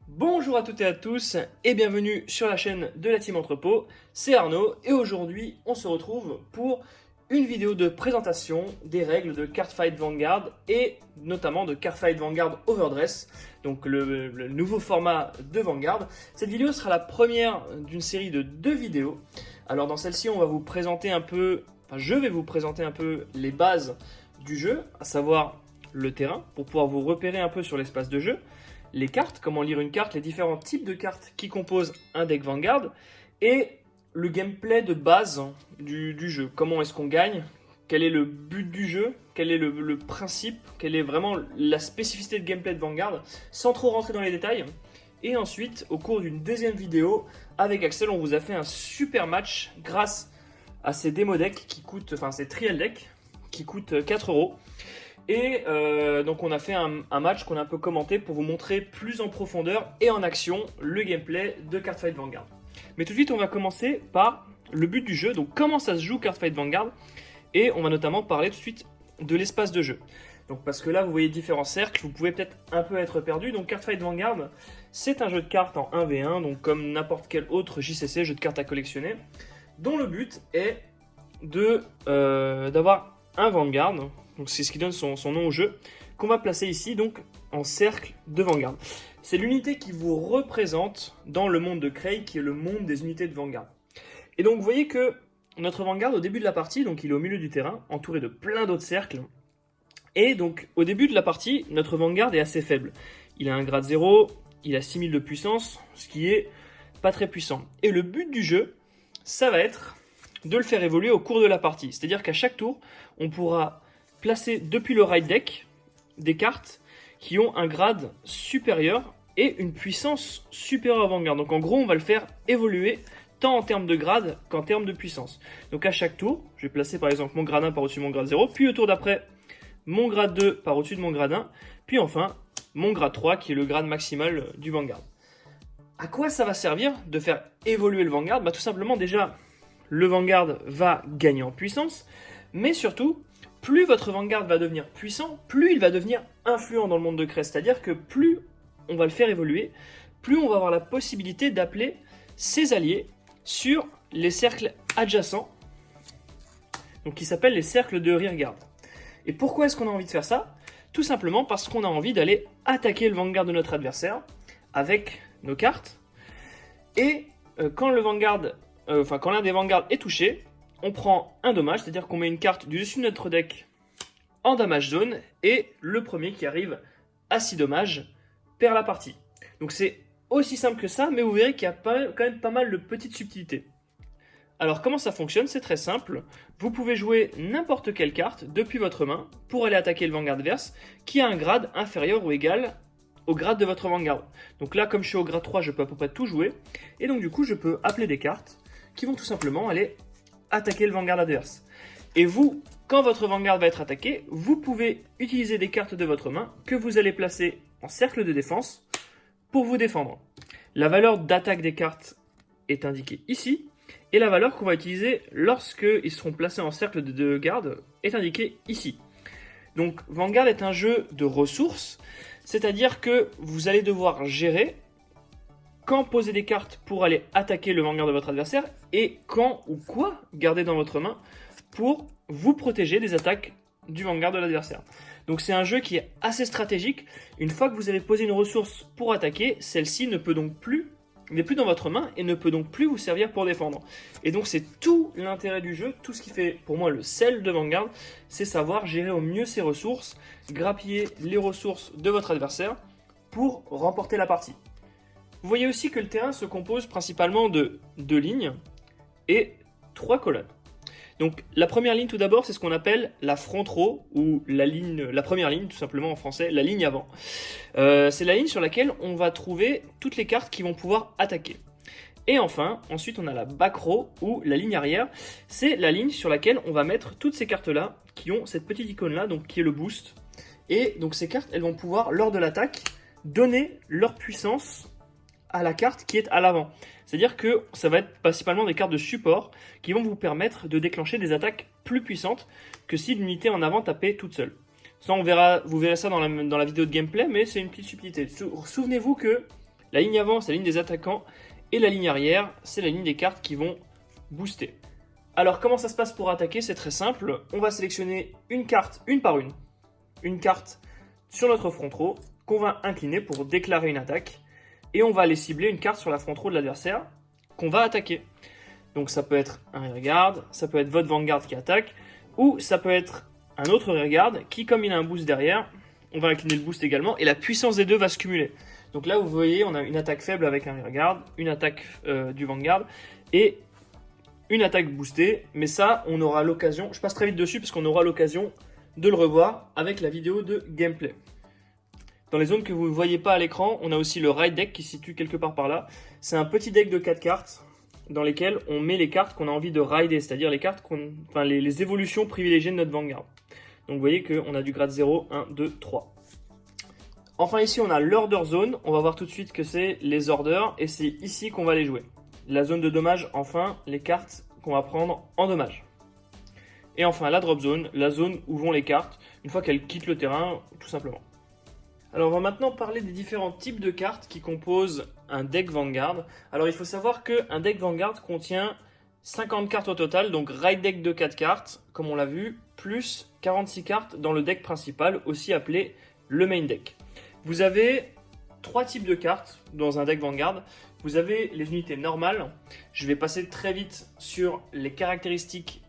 Bonjour à toutes et à tous et bienvenue sur la chaîne de la Team Entrepôt, c'est Arnaud et aujourd'hui on se retrouve pour une vidéo de présentation des règles de Cardfight Vanguard et notamment de Cardfight Vanguard Overdress, donc le nouveau format de Vanguard. Cette vidéo sera la première d'une série de 2 vidéos. Alors dans celle-ci on va vous présenter un peu, je vais vous présenter un peu les bases du jeu, à savoir le terrain pour pouvoir vous repérer un peu sur l'espace de jeu, les cartes, comment lire une carte, les différents types de cartes qui composent un deck Vanguard, et le gameplay de base du jeu. Comment est-ce qu'on gagne, quel est le but du jeu, quel est le principe, quelle est vraiment la spécificité de gameplay de Vanguard, sans trop rentrer dans les détails. Et ensuite, au cours d'une deuxième vidéo, avec Axel, on vous a fait un super match grâce à ces démo decks qui coûtent, enfin ces trial decks qui coûtent 4 €. Et donc on a fait un match qu'on a un peu commenté pour vous montrer plus en profondeur et en action le gameplay de Cardfight Vanguard. Mais tout de suite on va commencer par le but du jeu, donc comment ça se joue Cardfight Vanguard, et on va notamment parler tout de suite de l'espace de jeu. Donc parce que là vous voyez différents cercles, vous pouvez peut-être un peu être perdu. Donc Cardfight Vanguard c'est un jeu de cartes en 1v1, donc comme n'importe quel autre JCC, jeu de cartes à collectionner, dont le but est d'avoir un Vanguard. Donc c'est ce qui donne son nom au jeu, qu'on va placer ici donc en cercle de Vanguard. C'est l'unité qui vous représente dans le monde de Cray, qui est le monde des unités de Vanguard. Et donc vous voyez que notre Vanguard au début de la partie, donc il est au milieu du terrain, entouré de plein d'autres cercles. Et donc au début de la partie, notre Vanguard est assez faible. Il a un grade 0, il a 6000 de puissance, ce qui est pas très puissant. Et le but du jeu, ça va être de le faire évoluer au cours de la partie. C'est-à-dire qu'à chaque tour, on pourra placer depuis le raid deck des cartes qui ont un grade supérieur et une puissance supérieure à Vanguard. Donc en gros, on va le faire évoluer tant en termes de grade qu'en termes de puissance. Donc à chaque tour, je vais placer par exemple mon grade 1 par au-dessus de mon grade 0, puis au tour d'après, mon grade 2 par au-dessus de mon grade 1, puis enfin, mon grade 3 qui est le grade maximal du Vanguard. À quoi ça va servir de faire évoluer le Vanguard? Tout simplement déjà, le Vanguard va gagner en puissance, mais surtout, plus votre Vanguard va devenir puissant, plus il va devenir influent dans le monde de Cray. C'est-à-dire que plus on va le faire évoluer, plus on va avoir la possibilité d'appeler ses alliés sur les cercles adjacents, donc qui s'appellent les cercles de rearguard. Et pourquoi est-ce qu'on a envie de faire ça? Tout simplement parce qu'on a envie d'aller attaquer le Vanguard de notre adversaire avec nos cartes. Et quand l'un des Vanguards est touché, on prend un dommage, c'est-à-dire qu'on met une carte du dessus de notre deck en damage zone, et le premier qui arrive à 6 dommages perd la partie. Donc c'est aussi simple que ça, mais vous verrez qu'il y a quand même pas mal de petites subtilités. Alors comment ça fonctionne? C'est très simple. Vous pouvez jouer n'importe quelle carte depuis votre main pour aller attaquer le Vanguard adverse qui a un grade inférieur ou égal au grade de votre Vanguard. Donc là, comme je suis au grade 3, je peux à peu près tout jouer. Et donc du coup, je peux appeler des cartes qui vont tout simplement aller attaquer le Vanguard adverse. Et vous, quand votre Vanguard va être attaqué, vous pouvez utiliser des cartes de votre main que vous allez placer en cercle de défense pour vous défendre. La valeur d'attaque des cartes est indiquée ici, et la valeur qu'on va utiliser lorsqu'ils seront placés en cercle de garde est indiquée ici. Donc Vanguard est un jeu de ressources, c'est-à-dire que vous allez devoir gérer quand poser des cartes pour aller attaquer le Vanguard de votre adversaire et quand ou quoi garder dans votre main pour vous protéger des attaques du Vanguard de l'adversaire. Donc c'est un jeu qui est assez stratégique. Une fois que vous avez posé une ressource pour attaquer, celle-ci n'est plus dans votre main et ne peut donc plus vous servir pour défendre. Et donc c'est tout l'intérêt du jeu, tout ce qui fait pour moi le sel de Vanguard, c'est savoir gérer au mieux ses ressources, grappiller les ressources de votre adversaire pour remporter la partie. Vous voyez aussi que le terrain se compose principalement de 2 lignes et 3 colonnes. Donc la première ligne tout d'abord, c'est ce qu'on appelle la front row, ou la première ligne tout simplement en français, la ligne avant. C'est la ligne sur laquelle on va trouver toutes les cartes qui vont pouvoir attaquer. Et enfin, ensuite on a la back row, ou la ligne arrière, c'est la ligne sur laquelle on va mettre toutes ces cartes là, qui ont cette petite icône là, donc qui est le boost. Et donc ces cartes, elles vont pouvoir, lors de l'attaque, donner leur puissance à la carte qui est à l'avant. C'est-à-dire que ça va être principalement des cartes de support qui vont vous permettre de déclencher des attaques plus puissantes que si l'unité en avant tapait toute seule. Ça, vous verrez ça dans la vidéo de gameplay, mais c'est une petite subtilité. Souvenez-vous que La ligne avant, c'est la ligne des attaquants, et la ligne arrière, c'est la ligne des cartes qui vont booster. Alors comment ça se passe pour attaquer? C'est très simple, on va sélectionner une carte, une par une carte sur notre front row, qu'on va incliner pour déclarer une attaque, et on va aller cibler une carte sur la front row de l'adversaire qu'on va attaquer. Donc ça peut être un rearguard, ça peut être votre vanguard qui attaque, ou ça peut être un autre rearguard qui, comme il a un boost derrière, on va incliner le boost également, et la puissance des deux va se cumuler. Donc là, vous voyez, on a une attaque faible avec un rearguard, une attaque du vanguard, et une attaque boostée, mais ça, on aura l'occasion, je passe très vite dessus parce qu'on aura l'occasion de le revoir avec la vidéo de gameplay. Dans les zones que vous ne voyez pas à l'écran, on a aussi le Ride Deck qui se situe quelque part par là. C'est un petit deck de 4 cartes dans lesquelles on met les cartes qu'on a envie de rider, c'est-à-dire les cartes les évolutions privilégiées de notre Vanguard. Donc vous voyez qu'on a du grade 0, 1, 2, 3. Enfin ici on a l'Order Zone, on va voir tout de suite que c'est les orders et c'est ici qu'on va les jouer. La zone de dommage, enfin les cartes qu'on va prendre en dommage. Et enfin la Drop Zone, la zone où vont les cartes une fois qu'elles quittent le terrain tout simplement. Alors on va maintenant parler des différents types de cartes qui composent un deck Vanguard. Alors il faut savoir qu'un deck Vanguard contient 50 cartes au total, donc Ride Deck de 4 cartes, comme on l'a vu, plus 46 cartes dans le deck principal, aussi appelé le Main Deck. Vous avez 3 types de cartes dans un deck Vanguard. Vous avez les unités normales. Je vais passer très vite sur les caractéristiques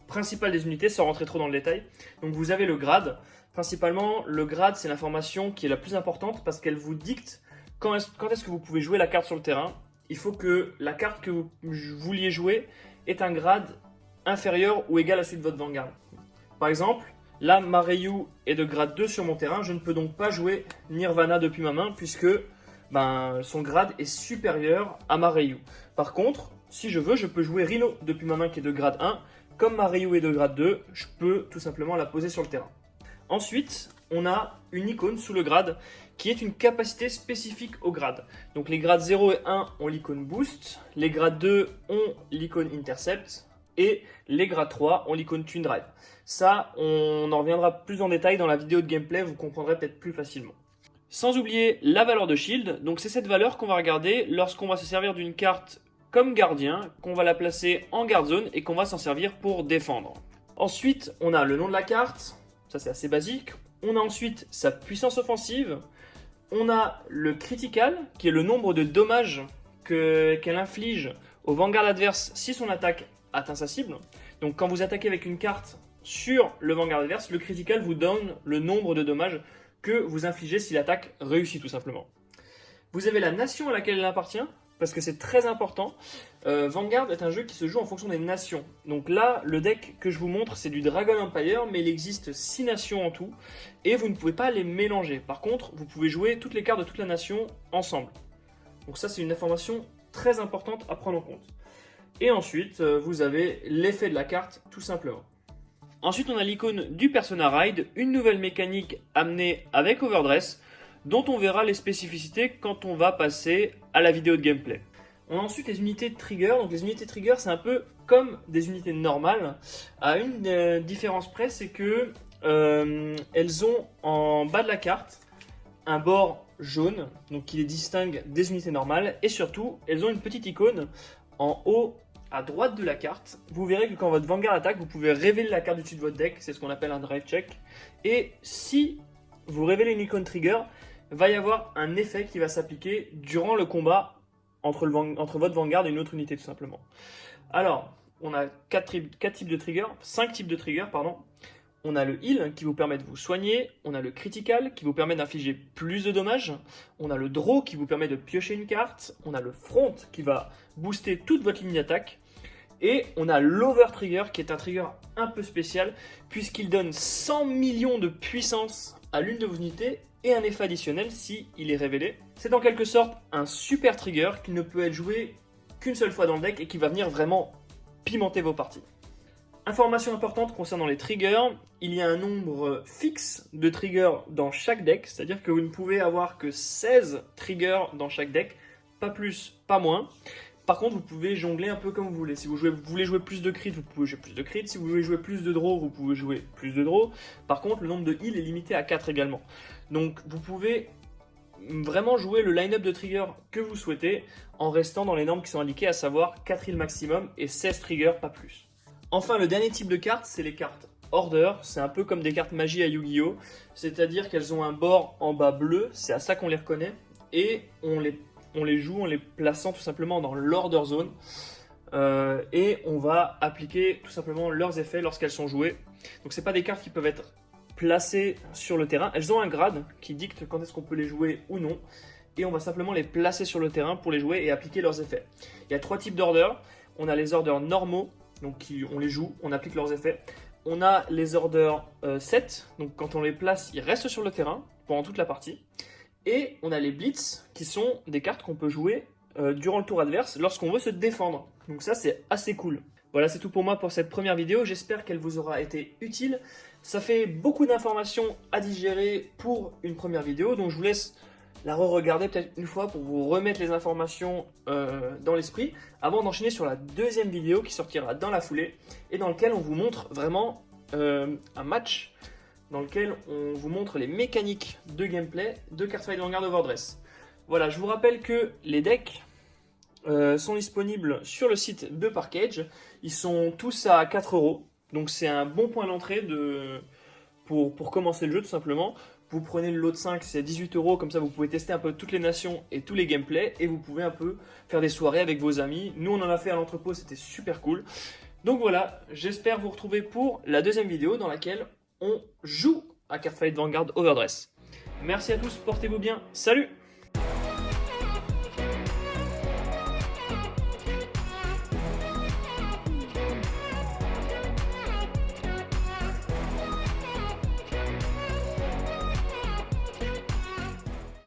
principales des unités sans rentrer trop dans le détail. Donc vous avez le grade. Principalement, le grade, c'est l'information qui est la plus importante parce qu'elle vous dicte quand est-ce que vous pouvez jouer la carte sur le terrain. Il faut que la carte que vous vouliez jouer ait un grade inférieur ou égal à celui de votre Vanguard. Par exemple, là, Mareyu est de grade 2 sur mon terrain. Je ne peux donc pas jouer Nirvana depuis ma main puisque son grade est supérieur à Mareyu. Par contre, si je veux, je peux jouer Rhino depuis ma main qui est de grade 1. Comme Mareyu est de grade 2, je peux tout simplement la poser sur le terrain. Ensuite, on a une icône sous le grade qui est une capacité spécifique au grade. Donc les grades 0 et 1 ont l'icône Boost, les grades 2 ont l'icône Intercept et les grades 3 ont l'icône Twin Drive. Ça, on en reviendra plus en détail dans la vidéo de gameplay, vous comprendrez peut-être plus facilement. Sans oublier la valeur de shield, donc c'est cette valeur qu'on va regarder lorsqu'on va se servir d'une carte comme gardien, qu'on va la placer en guard zone et qu'on va s'en servir pour défendre. Ensuite, on a le nom de la carte. Ça c'est assez basique. On a ensuite sa puissance offensive. On a le critical, qui est le nombre de dommages qu'elle inflige au Vanguard adverse si son attaque atteint sa cible. Donc quand vous attaquez avec une carte sur le Vanguard adverse, le critical vous donne le nombre de dommages que vous infligez si l'attaque réussit tout simplement. Vous avez la nation à laquelle elle appartient, parce que c'est très important. Vanguard est un jeu qui se joue en fonction des nations. Donc là, le deck que je vous montre, c'est du Dragon Empire, mais il existe 6 nations en tout, et vous ne pouvez pas les mélanger. Par contre, vous pouvez jouer toutes les cartes de toute la nation ensemble. Donc ça, c'est une information très importante à prendre en compte. Et ensuite, vous avez l'effet de la carte, tout simplement. Ensuite, on a l'icône du Persona Ride, une nouvelle mécanique amenée avec Overdress, dont on verra les spécificités quand on va passer à la vidéo de gameplay. On a ensuite les unités trigger. Donc les unités trigger, c'est un peu comme des unités normales, à une différence près, c'est que elles ont en bas de la carte un bord jaune, donc qui les distingue des unités normales, et surtout, elles ont une petite icône en haut à droite de la carte. Vous verrez que quand votre Vanguard attaque, vous pouvez révéler la carte du dessus de votre deck, c'est ce qu'on appelle un drive check, et si vous révélez une icône trigger, va y avoir un effet qui va s'appliquer durant le combat entre votre Vanguard et une autre unité tout simplement. Alors, on a 5 types de triggers, pardon. On a le heal qui vous permet de vous soigner, on a le critical qui vous permet d'infliger plus de dommages, on a le draw qui vous permet de piocher une carte, on a le front qui va booster toute votre ligne d'attaque, et on a l'over trigger qui est un trigger un peu spécial puisqu'il donne 100 millions de puissance à l'une de vos unités et un effet additionnel si il est révélé. C'est en quelque sorte un super trigger qui ne peut être joué qu'une seule fois dans le deck et qui va venir vraiment pimenter vos parties. Information importante concernant les triggers, il y a un nombre fixe de triggers dans chaque deck, c'est-à-dire que vous ne pouvez avoir que 16 triggers dans chaque deck, pas plus, pas moins. Par contre, vous pouvez jongler un peu comme vous voulez. Si vous voulez jouer plus de crit, vous pouvez jouer plus de crit. Si vous voulez jouer plus de draw, vous pouvez jouer plus de draw. Par contre, le nombre de heal est limité à 4 également. Donc, vous pouvez vraiment jouer le line-up de triggers que vous souhaitez en restant dans les normes qui sont indiquées, à savoir 4 îles maximum et 16 triggers, pas plus. Enfin, le dernier type de cartes, c'est les cartes Order. C'est un peu comme des cartes magie à Yu-Gi-Oh! C'est-à-dire qu'elles ont un bord en bas bleu, c'est à ça qu'on les reconnaît, et on les joue en les plaçant tout simplement dans l'Order Zone. Et on va appliquer tout simplement leurs effets lorsqu'elles sont jouées. Donc c'est pas des cartes qui peuvent être placées sur le terrain, elles ont un grade qui dicte quand est-ce qu'on peut les jouer ou non, et on va simplement les placer sur le terrain pour les jouer et appliquer leurs effets. Il y a 3 types d'orders. On a les orders normaux, donc on les joue, on applique leurs effets. On a les orders 7, donc quand on les place, ils restent sur le terrain pendant toute la partie. Et on a les blitz, qui sont des cartes qu'on peut jouer durant le tour adverse lorsqu'on veut se défendre. Donc ça, c'est assez cool. Voilà, c'est tout pour moi pour cette première vidéo. J'espère qu'elle vous aura été utile. Ça fait beaucoup d'informations à digérer pour une première vidéo, donc je vous laisse la re-regarder peut-être une fois pour vous remettre les informations dans l'esprit avant d'enchaîner sur la deuxième vidéo qui sortira dans la foulée et dans lequel on vous montre vraiment un match dans lequel on vous montre les mécaniques de gameplay de Cardfight Vanguard Overdress. Voilà, je vous rappelle que les decks sont disponibles sur le site de Parkage. Ils sont tous à 4 €, donc c'est un bon point d'entrée pour commencer le jeu tout simplement. Vous prenez le lot de 5, c'est 18 €, comme ça vous pouvez tester un peu toutes les nations et tous les gameplays, et vous pouvez un peu faire des soirées avec vos amis. Nous on en a fait à l'entrepôt, c'était super cool. Donc voilà, j'espère vous retrouver pour la deuxième vidéo dans laquelle on joue à Cardfight Vanguard Overdress. Merci à tous, portez-vous bien, salut!